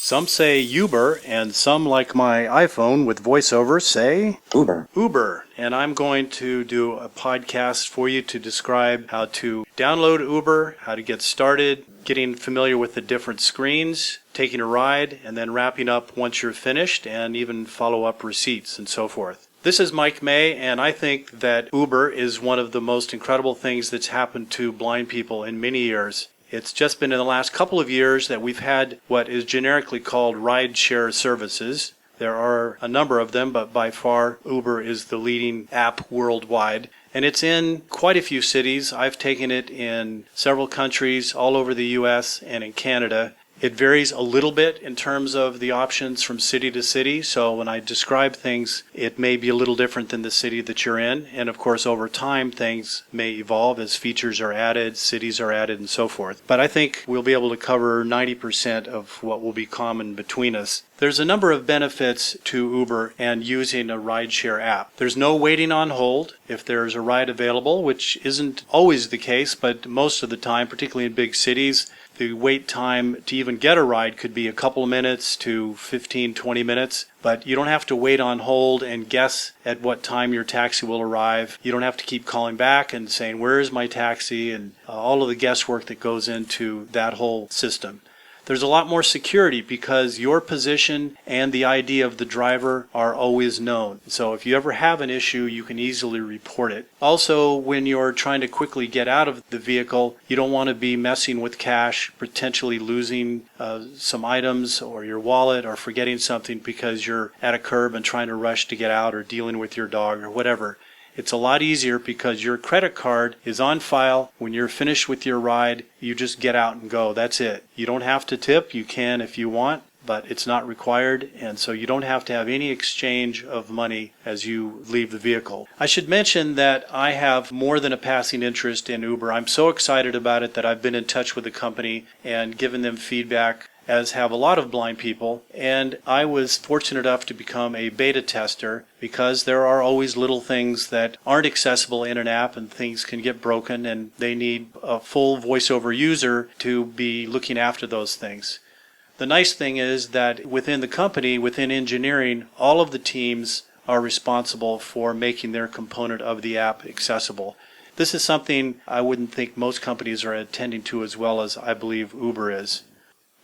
Some say Uber, and some, like my iPhone with VoiceOver, say Uber. And I'm going to do a podcast for you to describe how to download Uber, how to get started, getting familiar with the different screens, taking a ride, and then wrapping up once you're finished, and even follow up receipts and so forth. This is Mike May, and I think that Uber is one of the most incredible things that's happened to blind people in many years. It's just been in the last couple of years that we've had what is generically called ride-share services. There are a number of them, but by far Uber is the leading app worldwide. And it's in quite a few cities. I've taken it in several countries all over the U.S. and in Canada. It varies a little bit in terms of the options from city to city, so when I describe things, it may be a little different than the city that you're in, and of course over time things may evolve as features are added, cities are added, and so forth. But I think we'll be able to cover 90% of what will be common between us. There's a number of benefits to Uber and using a rideshare app. There's no waiting on hold if there's a ride available, which isn't always the case, but most of the time, particularly in big cities, the wait time to even get a ride could be a couple of minutes to 15, 20 minutes, but you don't have to wait on hold and guess at what time your taxi will arrive. You don't have to keep calling back and saying, "Where is my taxi?" and all of the guesswork that goes into that whole system. There's a lot more security because your position and the ID of the driver are always known. So if you ever have an issue, you can easily report it. Also, when you're trying to quickly get out of the vehicle, you don't want to be messing with cash, potentially losing some items or your wallet or forgetting something because you're at a curb and trying to rush to get out or dealing with your dog or whatever. It's a lot easier because your credit card is on file. When you're finished with your ride, you just get out and go. That's it. You don't have to tip. You can if you want, but it's not required, and so you don't have to have any exchange of money as you leave the vehicle. I should mention that I have more than a passing interest in Uber. I'm so excited about it that I've been in touch with the company and given them feedback, as have a lot of blind people, and I was fortunate enough to become a beta tester because there are always little things that aren't accessible in an app and things can get broken and they need a full VoiceOver user to be looking after those things. The nice thing is that within the company, within engineering, all of the teams are responsible for making their component of the app accessible. This is something I wouldn't think most companies are attending to as well as I believe Uber is.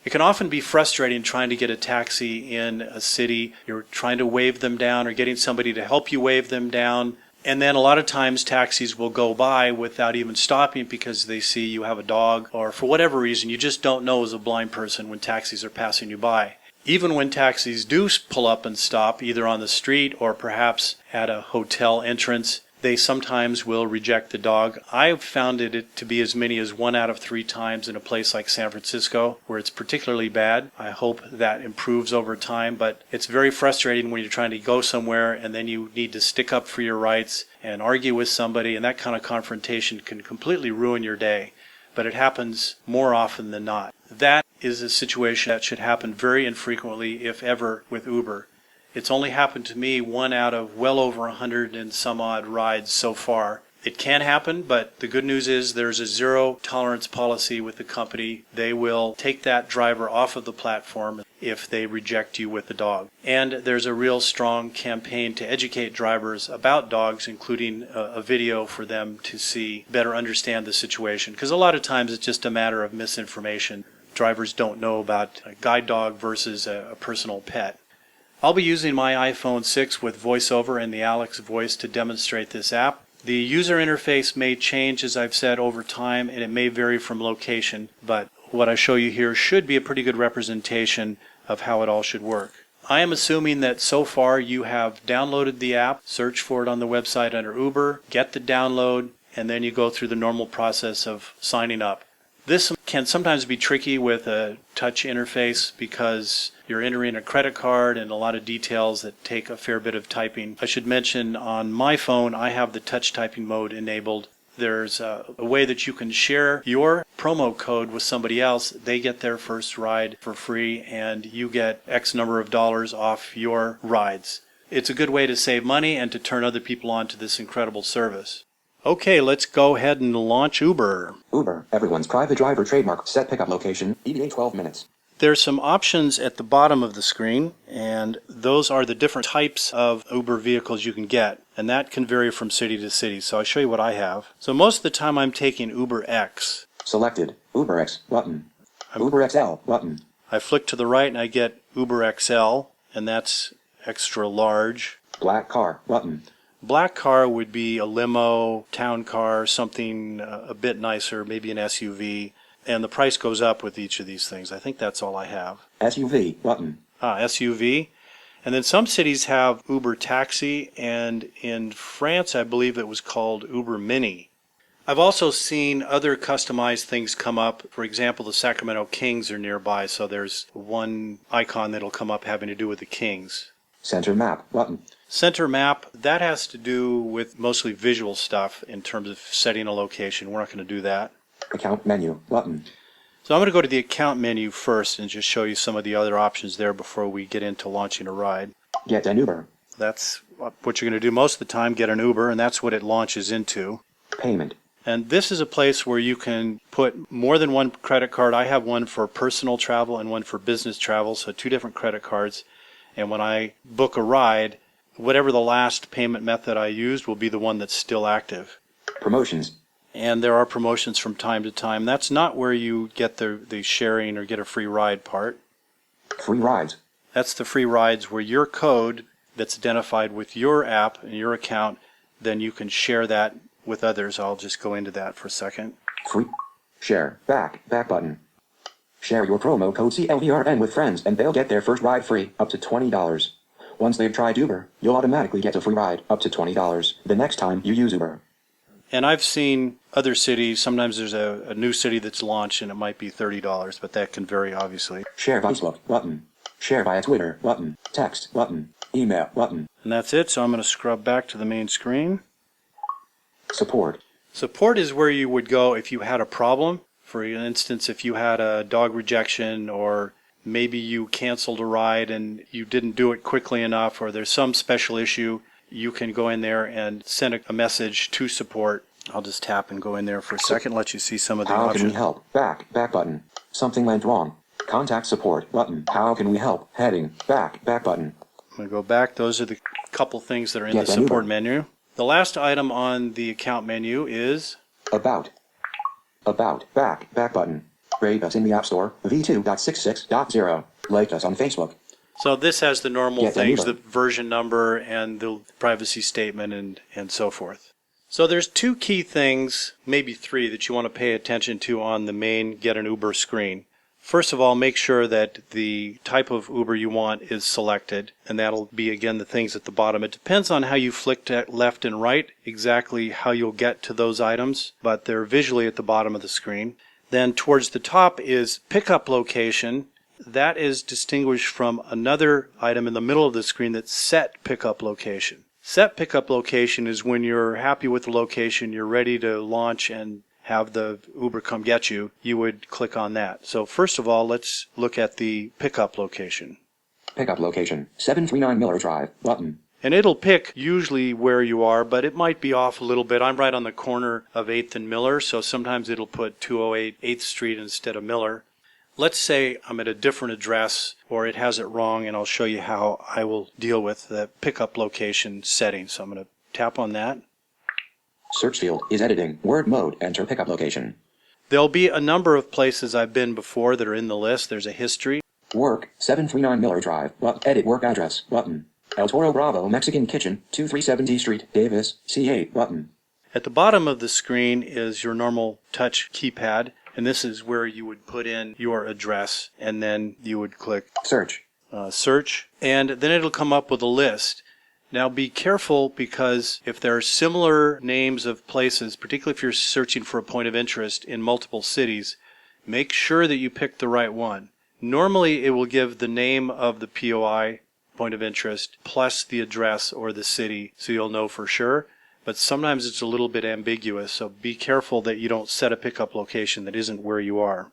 It can often be frustrating trying to get a taxi in a city. You're trying to wave them down or getting somebody to help you wave them down. And then a lot of times taxis will go by without even stopping because they see you have a dog or for whatever reason you just don't know as a blind person when taxis are passing you by. Even when taxis do pull up and stop either on the street or perhaps at a hotel entrance, they sometimes will reject the dog. I've found it to be as many as 1 out of 3 times in a place like San Francisco where it's particularly bad. I hope that improves over time, but it's very frustrating when you're trying to go somewhere and then you need to stick up for your rights and argue with somebody, and that kind of confrontation can completely ruin your day. But it happens more often than not. That is a situation that should happen very infrequently, if ever, with Uber. It's only happened to me 1 out of well over 100 and some odd rides so far. It can happen, but the good news is there's a zero tolerance policy with the company. They will take that driver off of the platform if they reject you with the dog. And there's a real strong campaign to educate drivers about dogs, including a video for them to see, better understand the situation. Because a lot of times it's just a matter of misinformation. Drivers don't know about a guide dog versus a personal pet. I'll be using my iPhone 6 with VoiceOver and the Alex voice to demonstrate this app. The user interface may change, as I've said, over time, and it may vary from location, but what I show you here should be a pretty good representation of how it all should work. I am assuming that so far you have downloaded the app, search for it on the website under Uber, get the download, and then you go through the normal process of signing up. This can sometimes be tricky with a touch interface because you're entering a credit card and a lot of details that take a fair bit of typing. I should mention on my phone I have the touch typing mode enabled. There's a way that you can share your promo code with somebody else. They get their first ride for free and you get X number of dollars off your rides. It's a good way to save money and to turn other people on to this incredible service. Okay, let's go ahead and launch Uber. Uber, everyone's private driver trademark. Set pickup location, ETA 12 minutes. There's some options at the bottom of the screen, and those are the different types of Uber vehicles you can get, and that can vary from city to city. So I'll show you what I have. So most of the time I'm taking Uber X. Selected. Uber X button. Uber XL button. I flick to the right and I get Uber XL, and that's extra large. Black car button. Black car would be a limo, town car, something a bit nicer, maybe an SUV. And the price goes up with each of these things. I think that's all I have. SUV button. SUV. And then some cities have Uber Taxi, and in France I believe it was called Uber Mini. I've also seen other customized things come up. For example, the Sacramento Kings are nearby, so there's one icon that'll come up having to do with the Kings. Center map button. Center map, that has to do with mostly visual stuff in terms of setting a location. We're not going to do that. Account menu button. So I'm going to go to the account menu first and just show you some of the other options there before we get into launching a ride. Get an Uber. That's what you're going to do most of the time, get an Uber, and that's what it launches into. Payment. And this is a place where you can put more than one credit card. I have one for personal travel and one for business travel, so 2 different credit cards. And when I book a ride, whatever the last payment method I used will be the one that's still active. Promotions. And there are promotions from time to time. That's not where you get the sharing or get a free ride part. Free rides. That's the free rides where your code that's identified with your app and your account, then you can share that with others. I'll just go into that for a second. Free. Share. Back button. Share your promo code CLVRN with friends and they'll get their first ride free, up to $20. Once they've tried Uber, you'll automatically get a free ride, up to $20, the next time you use Uber. And I've seen other cities, sometimes there's a new city that's launched and it might be $30, but that can vary obviously. Share Facebook button. Share via Twitter button. Text button. Email button. And that's it, so I'm going to scrub back to the main screen. Support. Support is where you would go if you had a problem. For instance, if you had a dog rejection, or maybe you canceled a ride and you didn't do it quickly enough, or there's some special issue, you can go in there and send a message to support. I'll just tap and go in there for a second, let you see some of the How options. can we help? Back button. Something went wrong. Contact support button. How can we help? Heading. Back button. I'm going to go back. Those are the couple things that are in the support menu. The last item on the account menu is About. Back button. Rate us in the App Store, v2.66.0. Like us on Facebook. So this has the normal things, the version number and the privacy statement and so forth. So there's 2 key things, maybe 3, that you want to pay attention to on the main Get an Uber screen. First of all, make sure that the type of Uber you want is selected, and that'll be, again, the things at the bottom. It depends on how you flick to left and right, exactly how you'll get to those items, but they're visually at the bottom of the screen. Then towards the top is pickup location. That is distinguished from another item in the middle of the screen that's set pickup location. Set pickup location is when you're happy with the location, you're ready to launch and have the Uber come get you, you would click on that. So first of all, let's look at the pickup location. Pickup location, 739 Miller Drive, button. And it'll pick usually where you are, but it might be off a little bit. I'm right on the corner of 8th and Miller, so sometimes it'll put 208 8th Street instead of Miller. Let's say I'm at a different address or it has it wrong, and I'll show you how I will deal with the pickup location setting. So I'm going to tap on that. Search field is editing. Word mode. Enter pickup location. There'll be a number of places I've been before that are in the list. There's a history. Work, 739 Miller Drive. Edit work address. Button. El Toro Bravo Mexican Kitchen, 2370 D Street, Davis, C8. Button. At the bottom of the screen is your normal touch keypad, and this is where you would put in your address, and then you would click Search. Search, and then it'll come up with a list. Now be careful, because if there are similar names of places, particularly if you're searching for a point of interest in multiple cities, make sure that you pick the right one. Normally it will give the name of the POI, point of interest, plus the address or the city, so you'll know for sure. But sometimes it's a little bit ambiguous, so be careful that you don't set a pickup location that isn't where you are.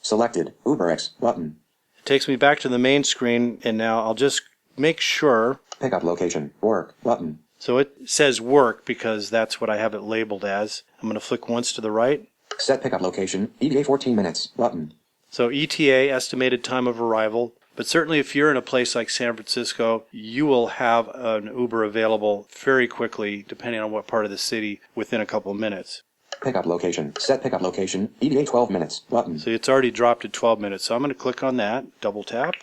Selected. UberX. Button. It takes me back to the main screen, and now I'll just make sure. Pickup location. Work. Button. So it says work because that's what I have it labeled as. I'm going to flick once to the right. Set pickup location. ETA 14 minutes. Button. So ETA, estimated time of arrival. But certainly if you're in a place like San Francisco, you will have an Uber available very quickly, depending on what part of the city, within a couple of minutes. Pickup location. Set pickup location. ETA 12 minutes. Button. So it's already dropped to 12 minutes. So I'm going to click on that, double tap.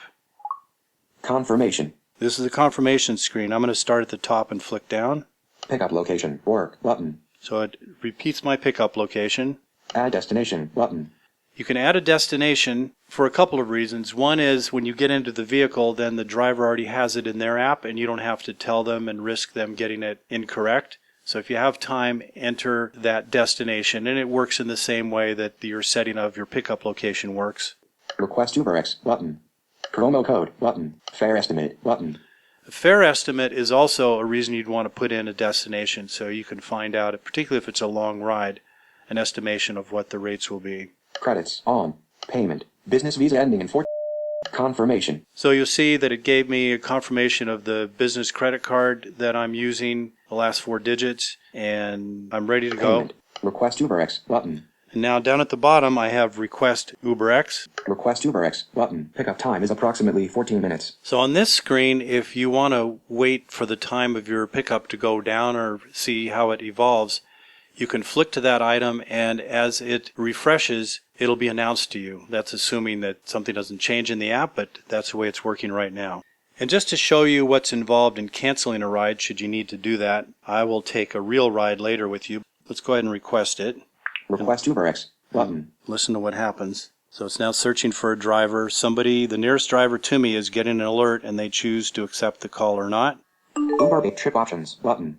Confirmation. This is the confirmation screen. I'm going to start at the top and flick down. Pickup location. Work. Button. So it repeats my pickup location. Add destination. Button. You can add a destination for a couple of reasons. One is when you get into the vehicle, then the driver already has it in their app and you don't have to tell them and risk them getting it incorrect. So if you have time, enter that destination, and it works in the same way that your setting of your pickup location works. Request UberX. Button. Promo code. Button. Fare estimate. Button. A fare estimate is also a reason you'd want to put in a destination so you can find out, particularly if it's a long ride, an estimation of what the rates will be. Credits. On. Payment. Business visa ending in 4. Confirmation. So you'll see that it gave me a confirmation of the business credit card that I'm using, the last 4 digits, and I'm ready to go. Payment. Request UberX. Button. And now down at the bottom I have Request UberX. Request UberX. Button. Pickup time is approximately 14 minutes. So on this screen, if you want to wait for the time of your pickup to go down or see how it evolves, you can flick to that item, and as it refreshes, it'll be announced to you. That's assuming that something doesn't change in the app, but that's the way it's working right now. And just to show you what's involved in canceling a ride, should you need to do that, I will take a real ride later with you. Let's go ahead and request it. Request UberX. Button. Listen to what happens. So it's now searching for a driver. Somebody, the nearest driver to me, is getting an alert, and they choose to accept the call or not. Uber Big Trip Options. Button.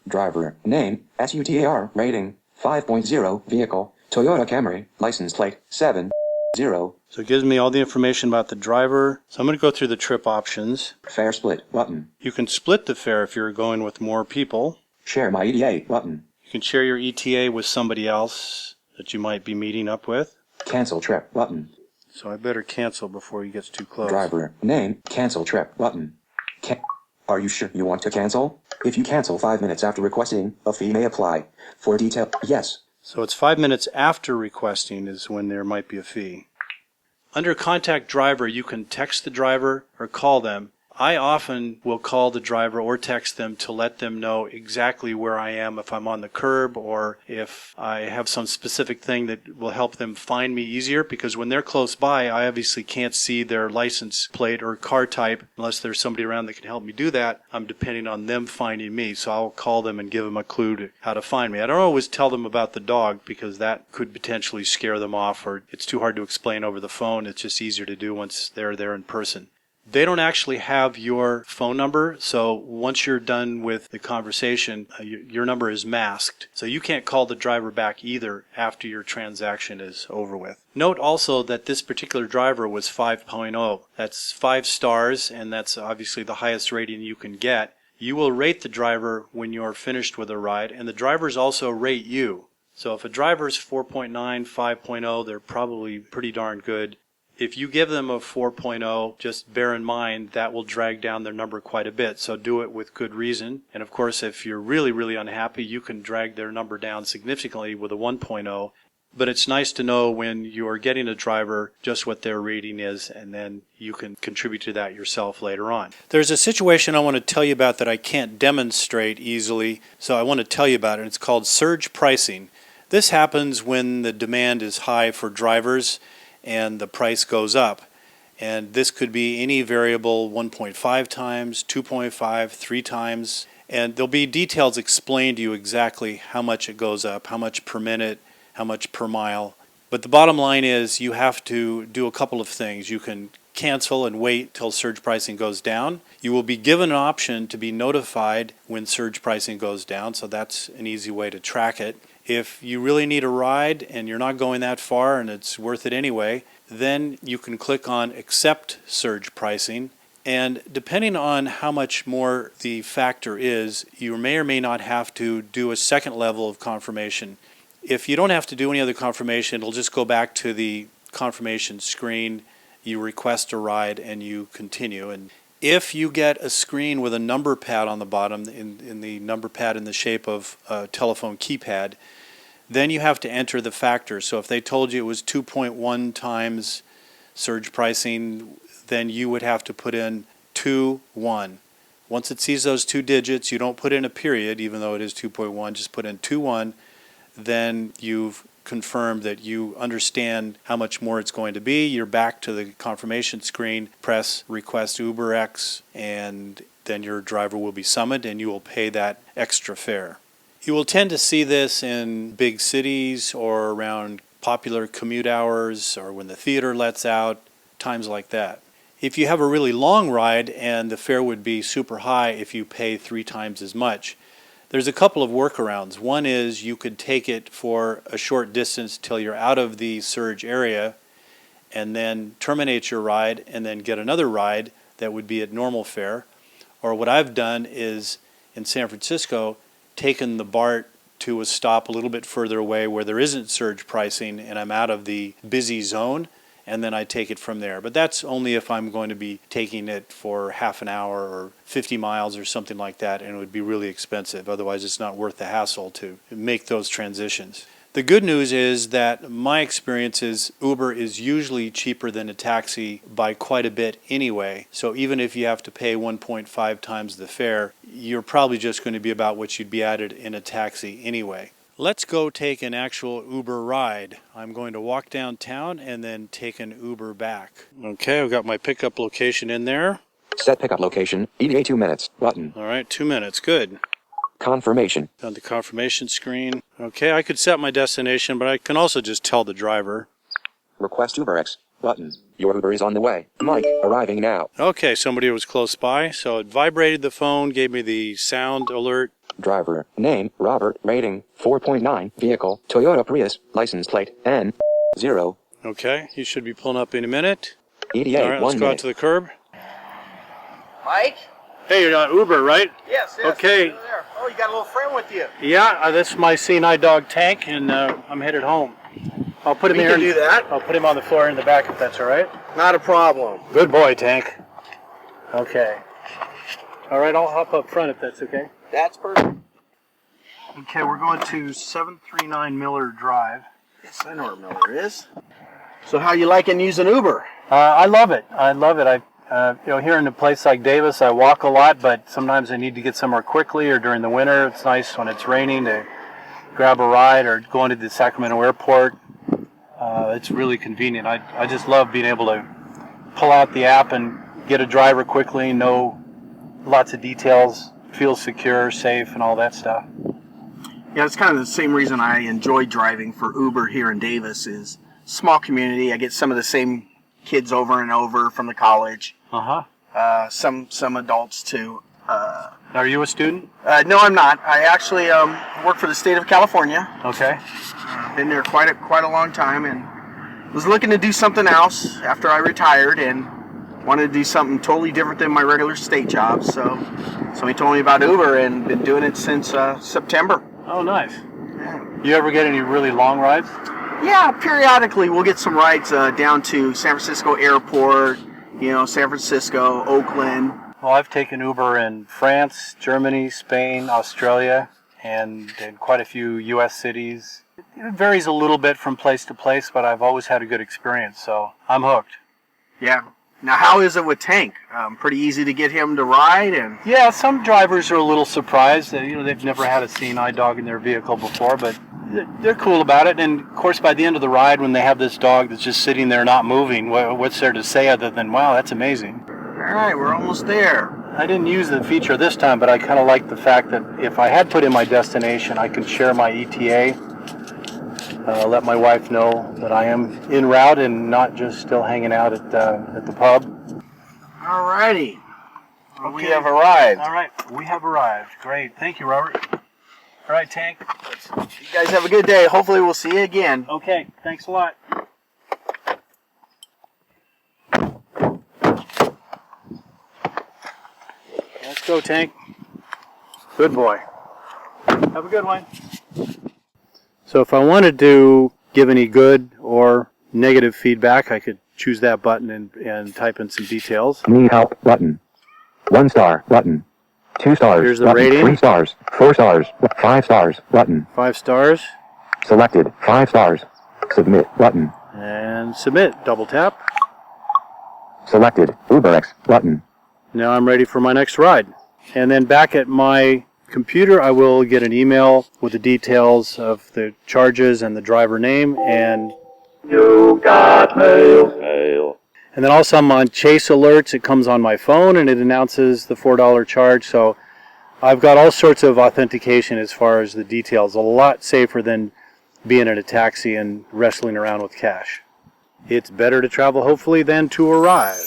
Driver. Name. SUTAR. Rating. 5.0. Vehicle. Toyota Camry. License plate. 70. So it gives me all the information about the driver. So I'm going to go through the trip options. Fare split. Button. You can split the fare if you're going with more people. Share my ETA. Button. You can share your ETA with somebody else that you might be meeting up with. Cancel trip. Button. So I better cancel before he gets too close. Driver. Name. Cancel trip. Button. Are you sure you want to cancel? If you cancel 5 minutes after requesting, a fee may apply. For detail, yes. So it's 5 minutes after requesting is when there might be a fee. Under Contact Driver, you can text the driver or call them. I often will call the driver or text them to let them know exactly where I am, if I'm on the curb or if I have some specific thing that will help them find me easier, because when they're close by, I obviously can't see their license plate or car type unless there's somebody around that can help me do that. I'm depending on them finding me, so I'll call them and give them a clue to how to find me. I don't always tell them about the dog because that could potentially scare them off, or it's too hard to explain over the phone. It's just easier to do once they're there in person. They don't actually have your phone number, so once you're done with the conversation, your number is masked. So you can't call the driver back either after your transaction is over with. Note also that this particular driver was 5.0. That's 5 stars, and that's obviously the highest rating you can get. You will rate the driver when you're finished with a ride, and the drivers also rate you. So if a driver's 4.9, 5.0, they're probably pretty darn good. If you give them a 4.0, just bear in mind that will drag down their number quite a bit, so do it with good reason. And of course, if you're really, really unhappy, you can drag their number down significantly with a 1.0. But it's nice to know when you're getting a driver just what their rating is, and then you can contribute to that yourself later on. There's a situation I want to tell you about that I can't demonstrate easily, so I want to tell you about it. It's called surge pricing. This happens when the demand is high for drivers and the price goes up. And this could be any variable 1.5 times, 2.5, 3 times. And there'll be details explained to you exactly how much it goes up, how much per minute, how much per mile. But the bottom line is you have to do a couple of things. You can cancel and wait till surge pricing goes down. You will be given an option to be notified when surge pricing goes down, so that's an easy way to track it. If you really need a ride and you're not going that far and it's worth it anyway, then you can click on Accept Surge Pricing. And depending on how much more the factor is, you may or may not have to do a second level of confirmation. If you don't have to do any other confirmation, it'll just go back to the confirmation screen. You request a ride and you continue. And if you get a screen with a number pad on the bottom, in the number pad in the shape of a telephone keypad, Then you have to enter the factor. So if they told you it was 2.1 times surge pricing, then you would have to put in 2.1. Once it sees those two digits, you don't put in a period, even though it is 2.1, just put in 2.1. Then you've confirmed that you understand how much more it's going to be. You're back to the confirmation screen, press request UberX, and then your driver will be summoned and you will pay that extra fare. You will tend to see this in big cities or around popular commute hours or when the theater lets out, times like that. If you have a really long ride, and the fare would be super high if you pay 3 times as much, there's a couple of workarounds. One is you could take it for a short distance till you're out of the surge area and then terminate your ride and then get another ride that would be at normal fare. Or what I've done is in San Francisco, taken the BART to a stop a little bit further away where there isn't surge pricing and I'm out of the busy zone, and then I take it from there. But that's only if I'm going to be taking it for half an hour or 50 miles or something like that, and it would be really expensive. Otherwise, it's not worth the hassle to make those transitions. The good news is that my experience is Uber is usually cheaper than a taxi by quite a bit anyway. So even if you have to pay 1.5 times the fare, you're probably just going to be about what you'd be at it in a taxi anyway. Let's go take an actual Uber ride. I'm going to walk downtown and then take an Uber back. Okay, I've got my pickup location in there. Set pickup location, ETA 2 minutes, button. All right, 2 minutes, good. Confirmation. On the confirmation screen. Okay, I could set my destination, but I can also just tell the driver. Request UberX, button. Your Uber is on the way. Mike, arriving now. Okay, somebody was close by, so it vibrated the phone, gave me the sound alert. Driver, name, Robert, rating, 4.9, vehicle, Toyota Prius, license plate, N0. Okay, he should be pulling up in a minute. ETA, All right, 1 let's go out minute. to the curb. Mike? Hey, you're on Uber, right? Yes. Okay. There. Oh, you got a little friend with you. Yeah, this is my CNI dog Tank, and I'm headed home. I'll put him We here. can do that. I'll put him on the floor in the back if that's all right. Not a problem. Good boy, Tank. Okay. All right, I'll hop up front if that's okay. That's perfect. Okay, we're going to 739 Miller Drive. Yes, I know where Miller is. So how you liking using Uber? I love it. I love it. Here in a place like Davis, I walk a lot, but sometimes I need to get somewhere quickly, or during the winter, it's nice when it's raining to grab a ride, or going to the Sacramento airport. It's really convenient. I just love being able to pull out the app and get a driver quickly, know lots of details, feel secure, safe, and all that stuff. Yeah, it's kind of the same reason I enjoy driving for Uber here in Davis is small community. I get some of the same kids over and over from the college. Some adults too. Are you a student? No, I'm not. I actually work for the state of California. Okay. Been there quite a long time, and was looking to do something else after I retired, and wanted to do something totally different than my regular state job. So somebody told me about Uber, and been doing it since September. Oh, nice. You ever get any really long rides? Yeah, periodically we'll get some rides down to San Francisco Airport, San Francisco, Oakland. Well, I've taken Uber in France, Germany, Spain, Australia, and in quite a few U.S. cities. It varies a little bit from place to place, but I've always had a good experience, so I'm hooked. Yeah. Now, how is it with Tank? Pretty easy to get him to ride, and Yeah, some drivers are a little surprised that they've never had a CNI dog in their vehicle before, but they're cool about it. And of course, by the end of the ride, when they have this dog that's just sitting there not moving, what's there to say other than, wow, that's amazing? all right, we're almost there. I didn't use the feature this time, but I kind of like the fact that if I had put in my destination, I could share my ETA, let my wife know that I am en route and not just still hanging out at the pub. All righty. Okay. We have arrived. All right, we have arrived. Great. Thank you, Robert. All right, Tank. You guys have a good day. Hopefully we'll see you again. Okay, thanks a lot. Let's go, Tank. Good boy. Have a good one. So if I wanted to give any good or negative feedback, I could choose that button and type in some details. Need help, button. 1 star, button. 2 stars, Here's the button. rating. 3 stars, 4 stars, 5 stars, button. 5 stars. Selected. 5 stars. Submit button. And submit. Double tap. Selected. UberX button. Now I'm ready for my next ride. And then back at my computer, I will get an email with the details of the charges and the driver name, and You got mail. and then also I'm on Chase Alerts. It comes on my phone and it announces the $4 charge. So I've got all sorts of authentication as far as the details. A lot safer than being in a taxi and wrestling around with cash. It's better to travel hopefully than to arrive.